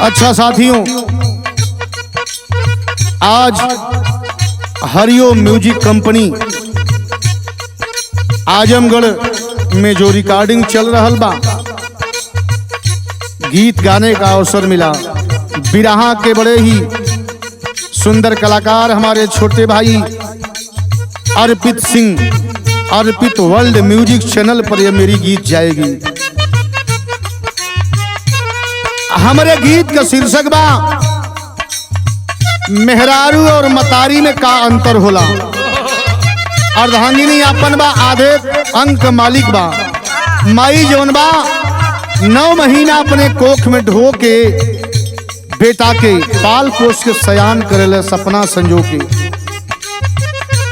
अच्छा साथियों, आज हरिओम म्यूजिक कंपनी आजमगढ़ में जो रिकॉर्डिंग चल रहा बा, गीत गाने का अवसर मिला। बिरहा के बड़े ही सुंदर कलाकार हमारे छोटे भाई अर्पित सिंह, अर्पित वर्ल्ड म्यूजिक चैनल पर यह मेरी गीत जाएगी। हमारे गीत का शीर्षक बा मेहरारू और मतारी में का अंतर होला। अर्धांगिनी अपन बा, आधे अंक मालिक बा। माई जौन बा 9 महीना अपने कोख में ढो के बेटा के पाल पोस के सयान करेले सपना संजो के।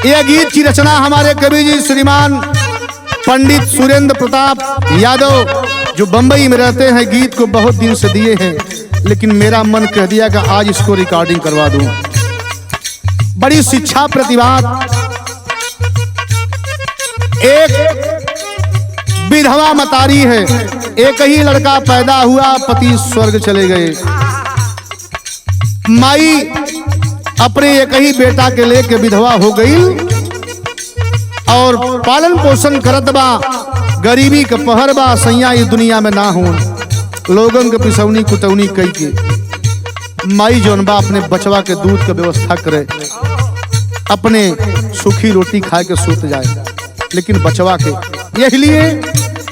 यह गीत की रचना हमारे कवि जी श्रीमान पंडित सुरेंद्र प्रताप यादव जो बंबई में रहते हैं, गीत को बहुत दिन से दिए हैं, लेकिन मेरा मन कह दिया कि आज इसको रिकॉर्डिंग करवा दूं। बड़ी शिक्षा प्रतिभा, एक विधवा मतारी है, एक ही लड़का पैदा हुआ, पति स्वर्ग चले गए। माई अपने एक ही बेटा के लेके विधवा हो गई और पालन पोषण करत बा। गरीबी का पहर बा, सैया इस दुनिया में ना हो, लोगन के पिसौनी कुटौनी कई के। माई जौन बा अपने बचवा के दूध के व्यवस्था करे, अपने सूखी रोटी खा के सूत जाए, लेकिन बचवा के यही लिए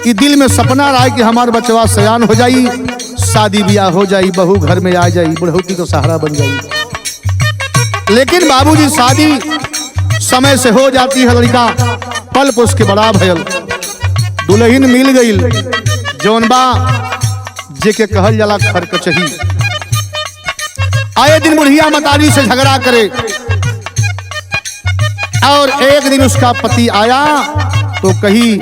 कि दिल में सपना रहा कि हमारा बचवा सयान हो जाई, शादी ब्याह हो जाई, बहू घर में आ जाई, बुढ़ौती का सहारा बन जाई। लेकिन बाबूजी शादी समय से हो जाती है, लड़का पल पोस के बड़ा भयल, दुल्हन मिल गई जौन बा जेके कहल जाला खरकचही। आए दिन बुढ़िया मतारी से झगड़ा करे और एक दिन उसका पति आया तो कही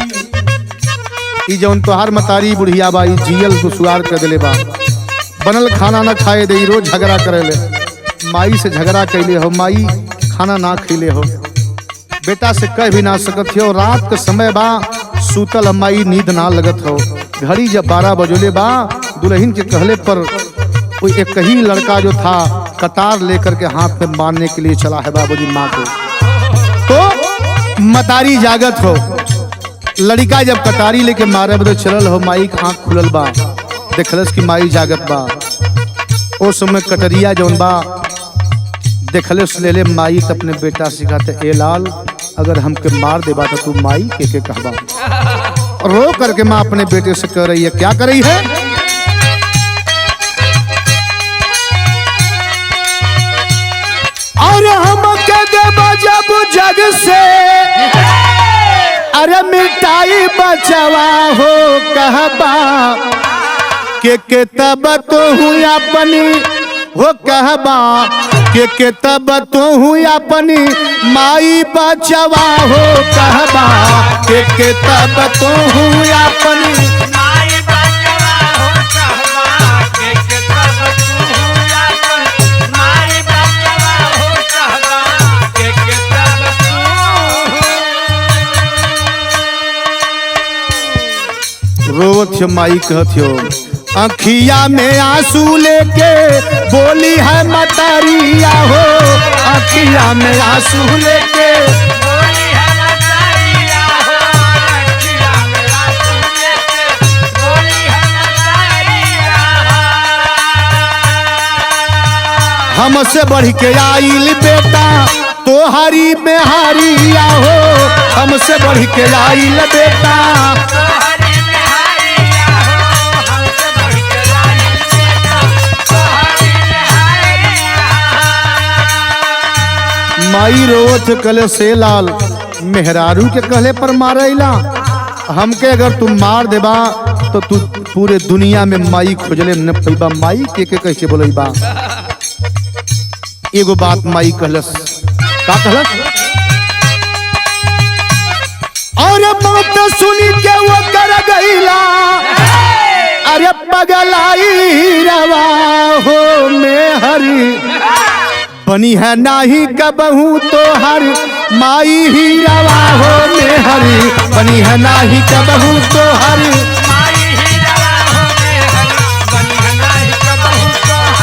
कि जौन तोहार मतारी बुढ़िया बाई जियल दुसुआर कर दिले बा, बनल खाना ना खाए दे, रोज झगड़ा करे ले। माई से झगड़ा कैले हो, माई खाना ना खैले हो, बेटा से कह भी ना सकत हो। रात के समय बा, सूतल माई नींद ना लगत हो। घड़ी जब 12 बजोले बा, दुल्हन के कहले पर कोई एक ही लड़का जो था कतार लेकर के हाथ में मारने के लिए चला है बाबूजी माँ को। तो मतारी जागत हो, लड़का जब कटारी लेके मारे बदे चलल हो, माई का आँख खुलल बा, देखलस कि माई जागत बा। उस समय कटरिया जौन बा देखलस ले ले माई तो अपने बेटा से कहते, ए लाल अगर हमके मार देबा तो तू माई के कहबा। रो करके माँ अपने बेटे से कह रही है, क्या कर रही है? और हमके देबा जब जग से, अरे मिटाई बचवा हो कहबा के तब तो हूँ अपनी हो कहबा के तब तो हूँ अपनी माई बचवा हो कहबा के तब तो हूँ अपनी माई बचवा हो कहबा के तब तू अपनी माई बचवा हो कहबा के तब तू। रोवत माई कहत हो, अखिया में आंसू लेके बोली है मतारिया हो, अखिया में आंसू लेके बोली है मतारिया हो, अखिया में आंसू लेके बोली है मतारिया। हमसे बढ़ के आइल बेटा तोहारी बेहारिया हो, हमसे बढ़ के आइल बेटा तोहरी बिहारिया हो, हमसे बढ़ के लाली बेटा तोहरी बिहारिया। माई रोत कले से लाल मेहरारू के कहले पर मारेला, हमके अगर तुम मार देबा तो तू पूरे दुनिया में माई खोजले न पैबा। माई के कैसे बोलेबा? एगो बात माई कहलस, का कहलस? और बात सुनी के वो कर गईला, अरे पगलाई रवा हो में हरी बनी है नाही कबहू तो हर माई ही रवा हो में हरी बनी है नाही कबहू तो हर माई ही रवा हो में हरी बनी है नाही कबहू तो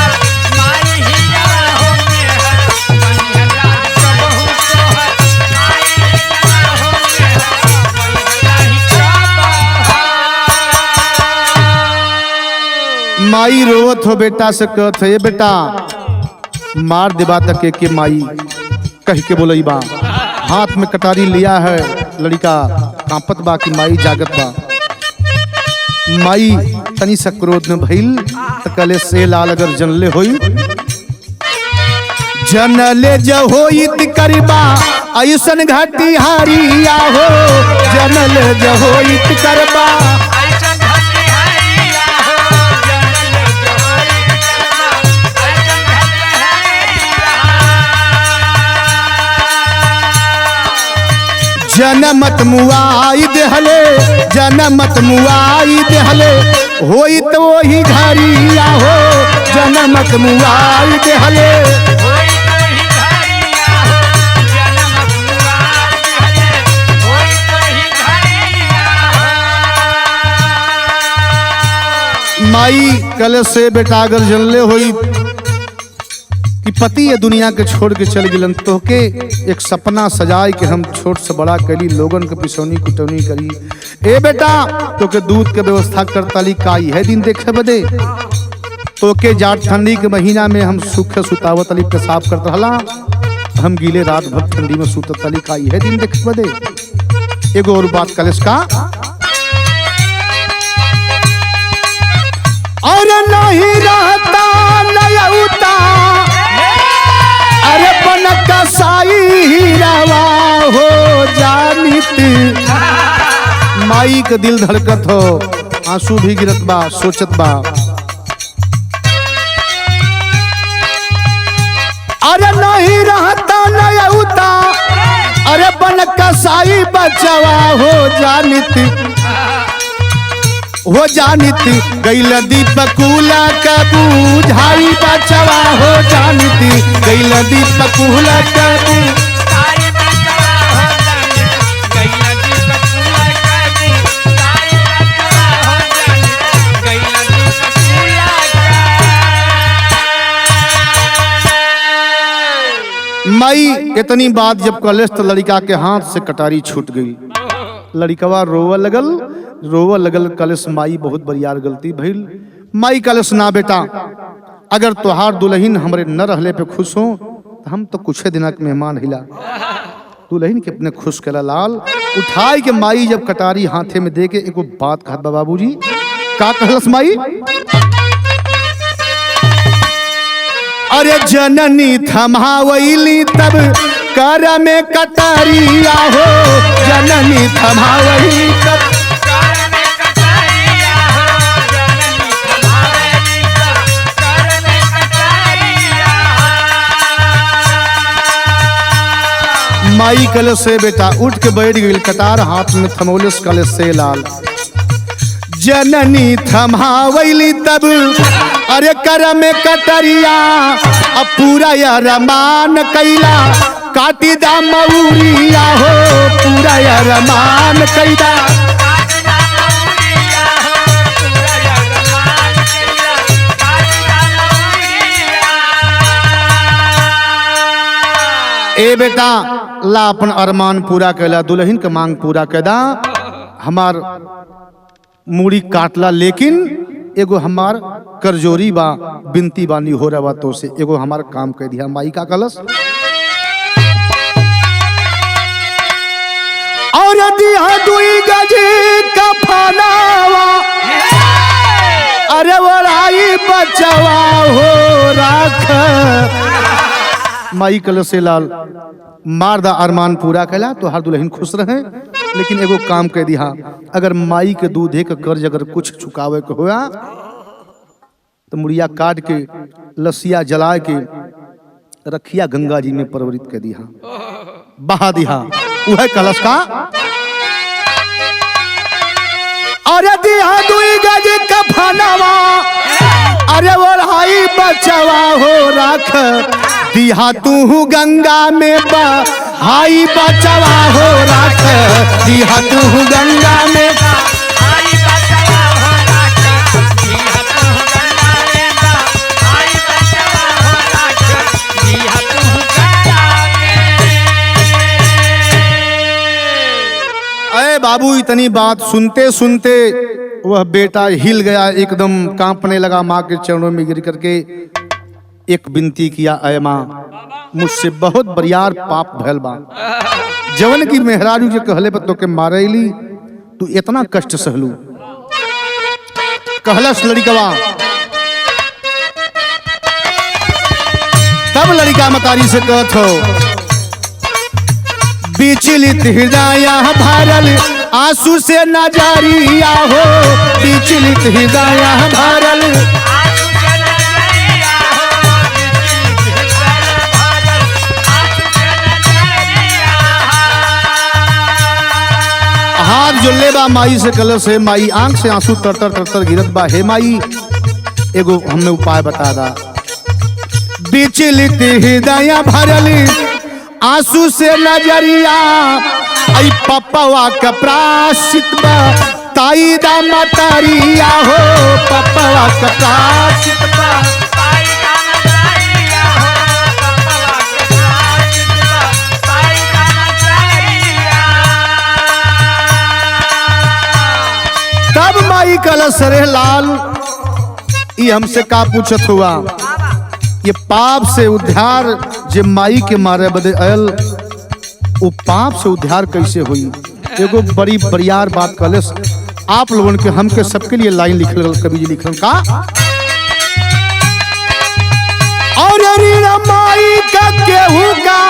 माई रोवत हो बेटा से कहत है बेटा मार देबा तक के माई कह के बोलई बा। हाथ में कटारी लिया है, लड़का कांपत बा कि माई जागत बा। माई तनी सा क्रोध में भइल त कले से लाल अगर जनले होई जनले ज होइत करबा ऐसन घाटी हारिया हो। जनले ज होइत करबा जनमत मुआई देहले जनमत मुआई देहले होई तो वही घरिया हो। जनमत मुआई देहले माई कल से बेटा अगर जनले होई कि पति ये दुनिया के छोड़ के चल गिलन तो के एक सपना सजाए कि हम छोट से बड़ा करी लोगन के पिसौनी कुटौनी करी। ए बेटा तो के दूध के व्यवस्था करताली का है दिन देखे बदे तो के जाट ठंडी के महीना में हम सूखे सुतावत अली पेशाब करत रहला, हम गीले रात भर ठंडी में सुतत अली का है दिन देखे बदे। एगो और बात कलेस का और नहीं रहता नयउता अरे बन कसाई रवा हो जानित। माई के दिल धड़कत हो, आंसू भी गिरत बा, सोचत बा अरे नहीं रहता नयउता अरे बन कसाई बचवा हो जानित गैल दीपकुला का बुझाई बचवा हो जानित गैल दीपकुला का माई इतनी बात जब कलेस तो लड़का के हाथ से कटारी छूट गई। लड़कवा रोवा लगल कलेस माई बहुत बरियार गलती भइल। माई कलेस ना बेटा अगर तोहार दुल्हन हमरे न रहले पे खुश हो तो हम तो कुछ दिना के मेहमान हिला। दुल्हन के अपने खुश कला लाल उठाई के माई जब कटारी हाथे में दे के एगो बात कहत बाबूजी का कहलस माई अरे जननी थमावैली तब कर में कटारिया हो। जननी थमावैली तब माई कल से बेटा उठ के बैठ गई, कटार हाथ में थमौलस कल से लाल। जननी थमावैली तब अरे कर में कटरिया अब पूरा या रमान कैला काटी दा मऊरिया हो। पूरा या रमान कैला ए बेटा ला अपन अरमान पूरा कैला, दुल्हन के मांग पूरा कैदा, हमार मूड़ी काटला लेकिन एगो हमार करजोरी बा बिनती बानी हो रहा तो से एगो हमार काम कह दिया। माई का कलश और दिया दुई गजी का फनावा अरे वड़ाई बचवा हो राख। माई कलश से लाल मार दा अरमान पूरा कैला तो हर दुल्हन खुश रहे लेकिन एगो काम कह दिया अगर माई के दूधे का कर्ज अगर कुछ चुकावे के होया तो मुड़िया काट के लसिया जला के रखिया गंगा जी में परवरित कर दिया बहा दिया। वह कलश का अरे दिया दुई गज कफनवा अरे वढ़ाई बचवा हो रख दिया तू गंगा में बहाई बचवा हो रख दिया तू गंगा में बाबू इतनी बात सुनते सुनते वह बेटा हिल गया, एकदम कांपने लगा, माँ के चरणों में गिर करके एक विनती किया, अय माँ मुझसे बहुत बरियार पाप भैल बा, जवन की मेहरारू के कहले पर तो के मारेली, तू इतना कष्ट सहलू। कहलस लड़िकवा, तब लड़िका मतारी से कहत हो, विचलित हृदय भरल आंसू से नजरिया हो, विचलित हृदय भरल हाथ जोड़ले बा माई से, कलश है माई आंख से आंसू तरतर तरतर गिरत बा, हे माई एगो हमने उपाय बता दा। विचलित हृदय भरल आंसू से नजरिया, आई पप्पवा का प्राश्चित बा ताई दा मतरिया हो, पप्पवा का प्राश्चित बा ताई दा मतरिया हो, पप्पवा का प्राश्चित बा ताई दा मतरिया। तब माई कलश रे लाल, ये हमसे का पूछत हुआ, ये पाप से उद्धार जे माई के मारे बदे अयल, वो पाप से उद्धार कैसे हुई? एगो बड़ी बरियार बात कलश आप लोगों के हमके सबके लिए लाइन लिखल, कवि जी लिखल का, और माई का केहू का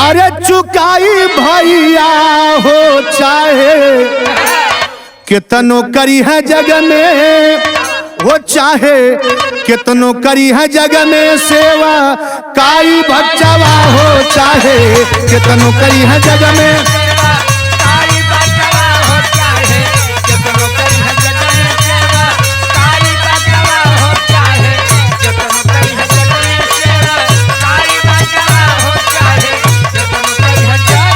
अरे चुकाई भैया हो, चाहे कितनो करी है जग में वो, चाहे कितनो करी है जग में सेवा काई बच्चवा हो, चाहे कितनो करी है जग में सेवा काई बच्चवा हो, चाहे कितनो करी है जग में सेवा काई बच्चवा हो, चाहे कितनो करी है जग में सेवा काई बच्चवा हो, चाहे कितनो करी है जग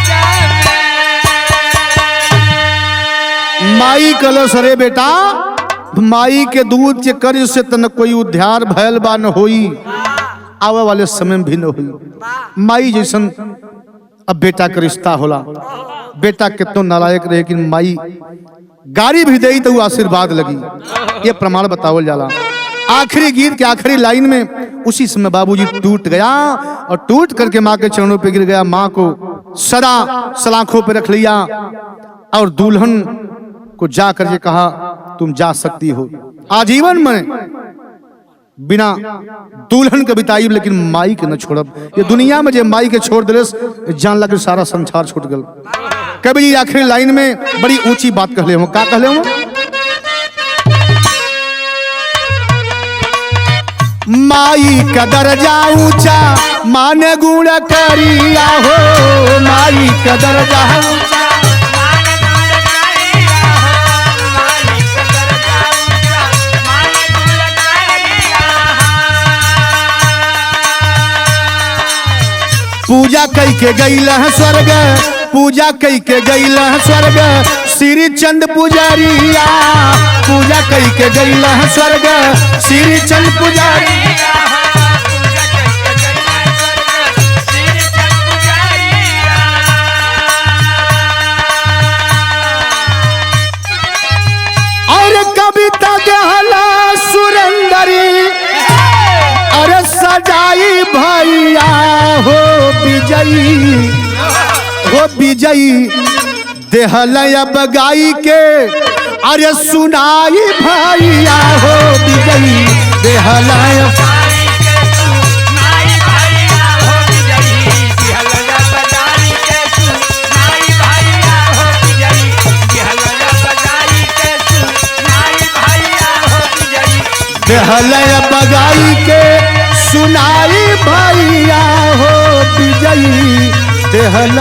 में। माई कलश रे बेटा, माई के दूध के कर्ज से तन कोई उद्धार भैल बा न होई, आवे वाले समय में भी न हुई। माई जैसन अब बेटा का रिश्ता होला, बेटा कितनो नालायक रहे, लेकिन माई गाड़ी भी दई तो आशीर्वाद लगी, ये प्रमाण बतावल जाला। आखिरी गीत के आखिरी लाइन में उसी समय बाबूजी टूट गया, और टूट करके माँ के चरणों पे गिर गया, माँ को सदा सलाखों पे रख लिया, और दुल्हन को जा करके कहा तुम जा सकती हो, आजीवन में बिना दुल्हन के बिताई, लेकिन माई के न छोड़ब। ये दुनिया में जो माई के छोड़ दिलस, जान लगे सारा संसार छूट गल। कभी जी आखिरी लाइन में बड़ी ऊंची बात कहले हो, का कहले हो, माई का दर्जा ऊंचा माने गुण करिया हो, माई का दर्जा ऊंचा पूजा कई के गईल है स्वर्ग, पूजा कई के गईल है स्वर्ग, श्री चंद पुजारिया, पूजा कई के गईल है स्वर्ग, श्री चंद पुजारिया, और कविता गहला सुरेंदरी, अरे सजाई भैया हो विजयी, हो विजयी देहल अब गाई के, अरे सुनाई भैया हो विजयी देहल देहल बगाई के सुनाई भैया हो विजयी देहल।